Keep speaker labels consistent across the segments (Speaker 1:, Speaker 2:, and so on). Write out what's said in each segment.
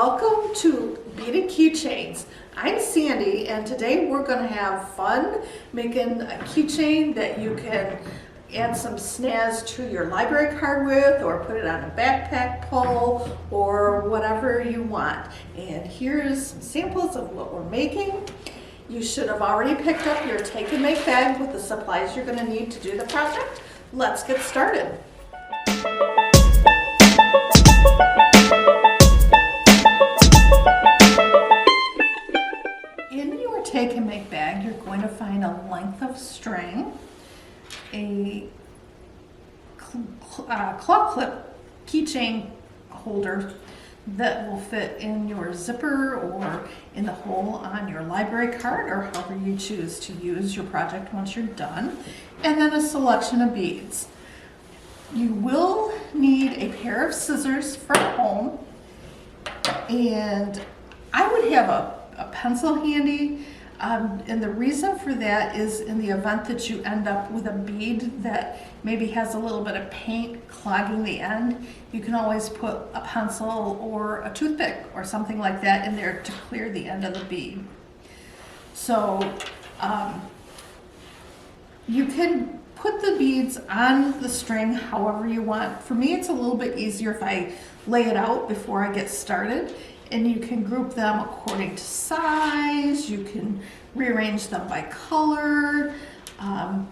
Speaker 1: Welcome to Beaded Keychains. I'm Sandy, and today we're going to have fun making a keychain that you can add some snaz to your library card with, or put it on a backpack pull, or whatever you want. And here's some samples of what we're making. You should have already picked up your take and make bag with the supplies you're going to need to do the project. Let's get started. In your take and make bag, you're going to find a length of string, a claw clip keychain holder that will fit in your zipper or in the hole on your library card, or however you choose to use your project once you're done, and then a selection of beads. You will need a pair of scissors from home, and I would have a pencil handy, and the reason for that is in the event that you end up with a bead that maybe has a little bit of paint clogging the end, you can always put a pencil or a toothpick or something like that in there to clear the end of the bead. So you can put the beads on the string however you want. For me, it's a little bit easier if I lay it out before I get started. And you can group them according to size, you can rearrange them by color,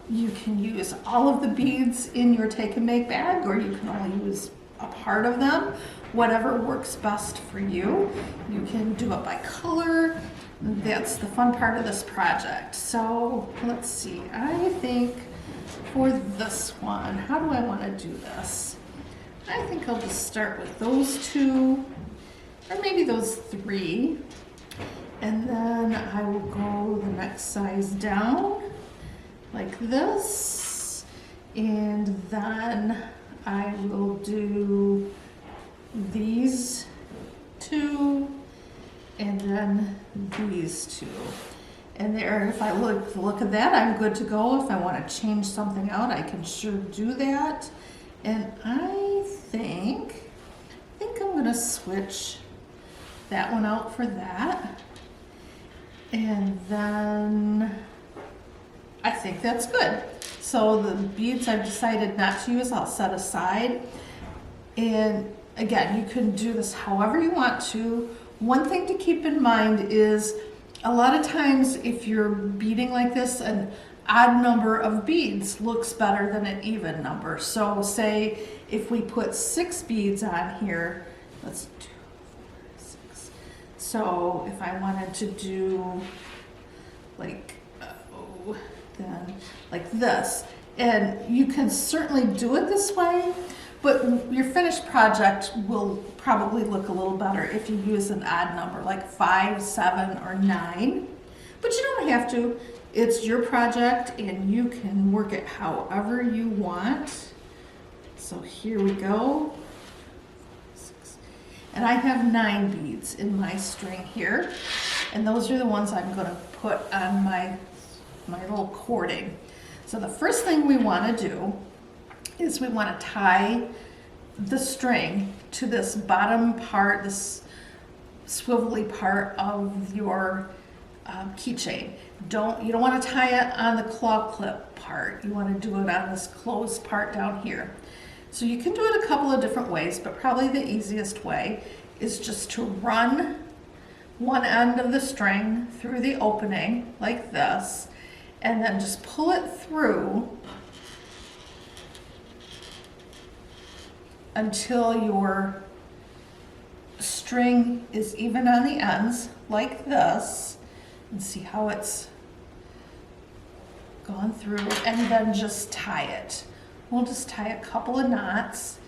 Speaker 1: you can use all of the beads in your take and make bag, or you can only use a part of them, whatever works best for you. You can do it by color. That's the fun part of this project. So let's see, I think for this one, how do I want to do this? I think I'll just start with those two, or maybe those three, and then I will go the next size down like this, and then I will do these two, and then these two. And there, if I look at that, I'm good to go. If I want to change something out, I can sure do that. And I think I'm gonna switch that one out for that, and then I think that's good. So the beads I've decided not to use, I'll set aside. And again, you can do this however you want to. One thing to keep in mind is a lot of times if you're beading like this, an odd number of beads looks better than an even number. So say if we put 6 beads on here, let's do. So if I wanted to do like, then like this, and you can certainly do it this way, but your finished project will probably look a little better if you use an odd number like 5, 7, or 9. But you don't have to. It's your project and you can work it however you want. So here we go. And I have 9 beads in my string here, and those are the ones I'm going to put on my little cording. So the first thing we want to do is we want to tie the string to this bottom part, this swivelly part of your keychain. You don't want to tie it on the claw clip part. You want to do it on this closed part down here. So you can do it a couple of different ways, but probably the easiest way is just to run one end of the string through the opening like this, and then just pull it through until your string is even on the ends like this, and see how it's gone through, and then just tie it. We'll just tie a couple of knots,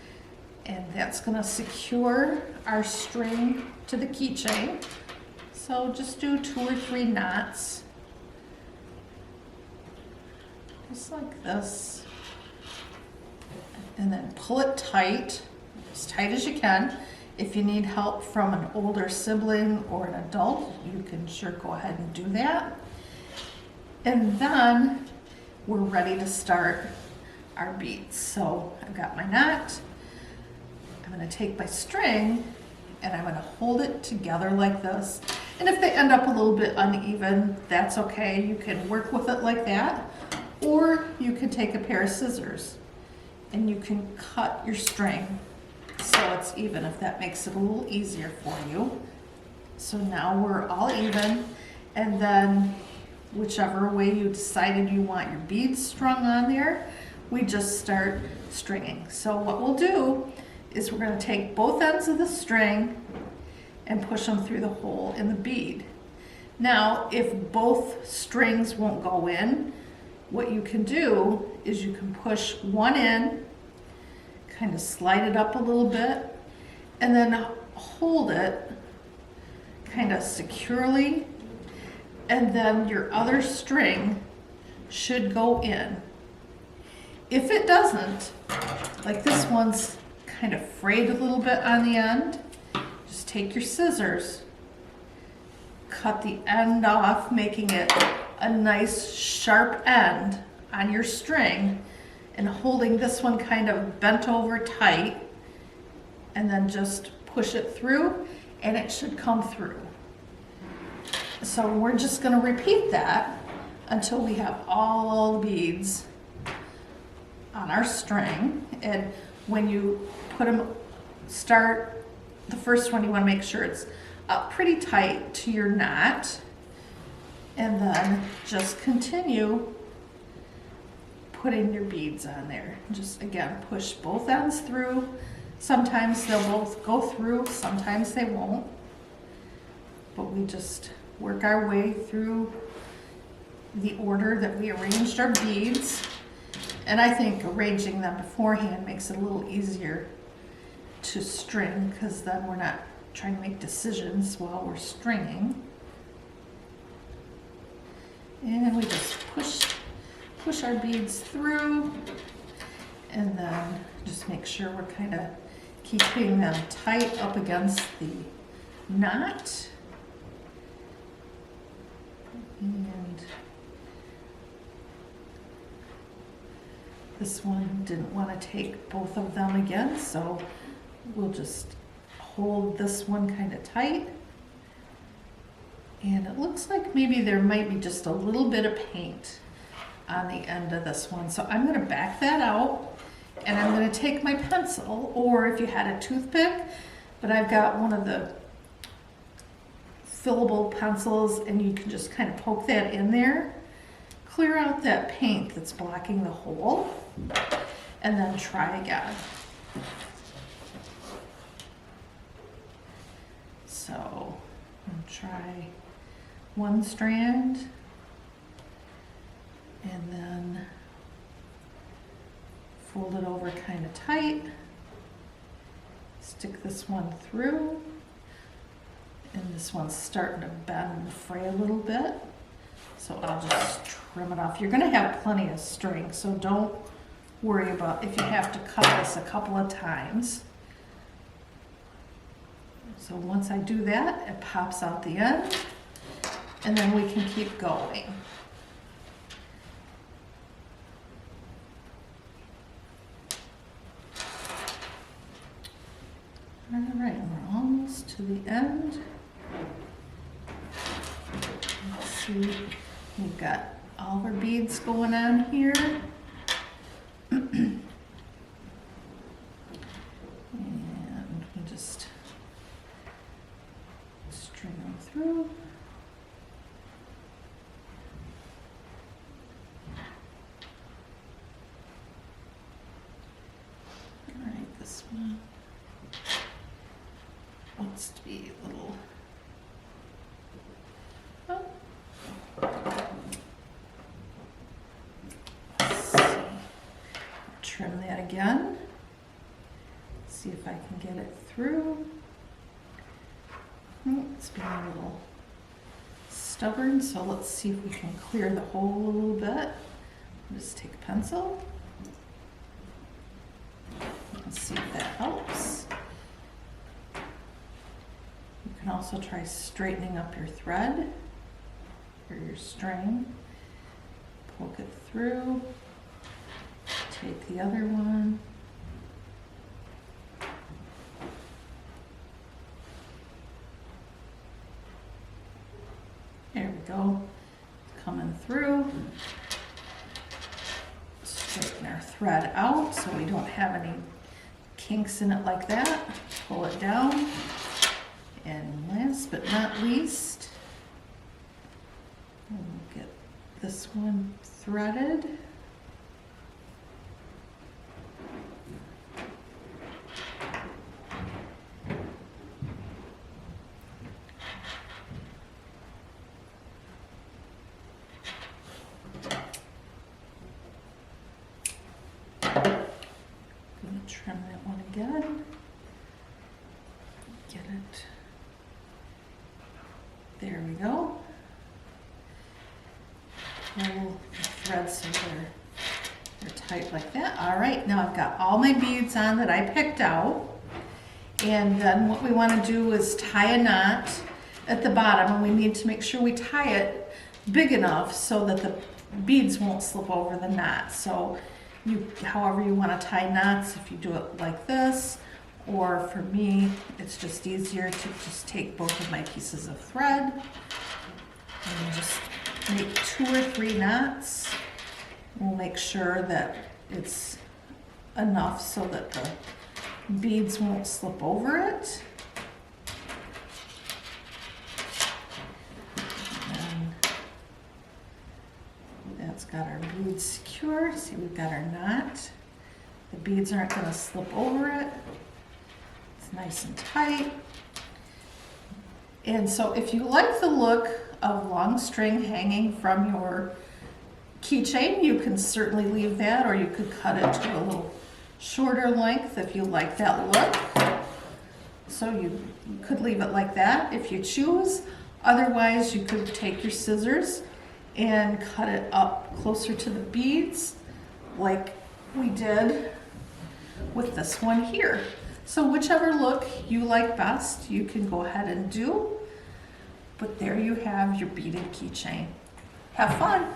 Speaker 1: and that's going to secure our string to the keychain. So just do 2 or 3 knots, just like this, and then pull it tight, as tight as you can. If you need help from an older sibling or an adult, you can sure go ahead and do that. And then we're ready to start our beads. So I've got my knot. I'm going to take my string and I'm gonna hold it together like this. And if they end up a little bit uneven, that's okay. You can work with it like that, or you can take a pair of scissors and you can cut your string so it's even, if that makes it a little easier for you. So now we're all even, and then whichever way you decided you want your beads strung on there, we just start stringing. So what we'll do is we're going to take both ends of the string and push them through the hole in the bead. Now, if both strings won't go in, what you can do is you can push one in, kind of slide it up a little bit, and then hold it kind of securely, and then your other string should go in. If it doesn't, like this one's kind of frayed a little bit on the end, just take your scissors, cut the end off, making it a nice sharp end on your string, and holding this one kind of bent over tight, and then just push it through and it should come through. So we're just going to repeat that until we have all the beads on our string. And when you put them, start the first one, you want to make sure it's up pretty tight to your knot, and then just continue putting your beads on there. Just again, push both ends through. Sometimes they'll both go through, sometimes they won't, but we just work our way through the order that we arranged our beads. And I think arranging them beforehand makes it a little easier to string, because then we're not trying to make decisions while we're stringing. And we just push our beads through, and then just make sure we're kind of keeping them tight up against the knot. And this one didn't want to take both of them again, so we'll just hold this one kind of tight. And it looks like maybe there might be just a little bit of paint on the end of this one. So I'm going to back that out, and I'm going to take my pencil, or if you had a toothpick, but I've got one of the fillable pencils, and you can just kind of poke that in there, clear out that paint that's blocking the hole, and then try again. So I'll try one strand, and then fold it over kind of tight, stick this one through, and this one's starting to bend and fray a little bit, so I'll just trim it off. You're going to have plenty of string, so don't worry about if you have to cut this a couple of times. So once I do that, it pops out the end, and then we can keep going. All right, we're almost to the end. Let's see, we've got all of our beads going on here. And we just string them through. All right, this one wants to be a little, let's see. Trim that again. See if I can get it through. It's being a little stubborn, so let's see if we can clear the hole a little bit. Just take a pencil. Let's see if that helps. You can also try straightening up your thread or your string. Poke it through. Take the other one. go. Coming through. Straighten our thread out so we don't have any kinks in it like that. Pull it down. And last but not least, we'll get this one threaded. Trim that one again. Get it. There we go. Pull the threads so they're tight like that. All right, now I've got all my beads on that I picked out. And then what we want to do is tie a knot at the bottom, and we need to make sure we tie it big enough so that the beads won't slip over the knot. So however you want to tie knots, if you do it like this, or for me, it's just easier to just take both of my pieces of thread and just make 2 or 3 knots. We'll make sure that it's enough so that the beads won't slip over it. That's got our beads secure. See, we've got our knot. The beads aren't going to slip over it. It's nice and tight. And so if you like the look of long string hanging from your keychain, you can certainly leave that, or you could cut it to a little shorter length if you like that look. So you could leave it like that if you choose. Otherwise, you could take your scissors and cut it up closer to the beads like we did with this one here. So whichever look you like best, you can go ahead and do. But there you have your beaded keychain. Have fun!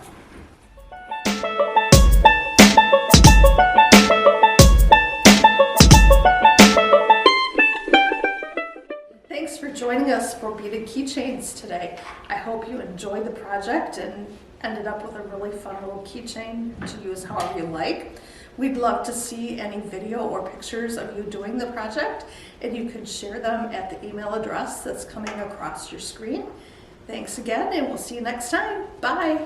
Speaker 1: Thanks for joining us for Beaded Keychains today. I hope you enjoyed the project and ended up with a really fun little keychain to use however you like. We'd love to see any video or pictures of you doing the project, and you can share them at the email address that's coming across your screen. Thanks again, and we'll see you next time. Bye!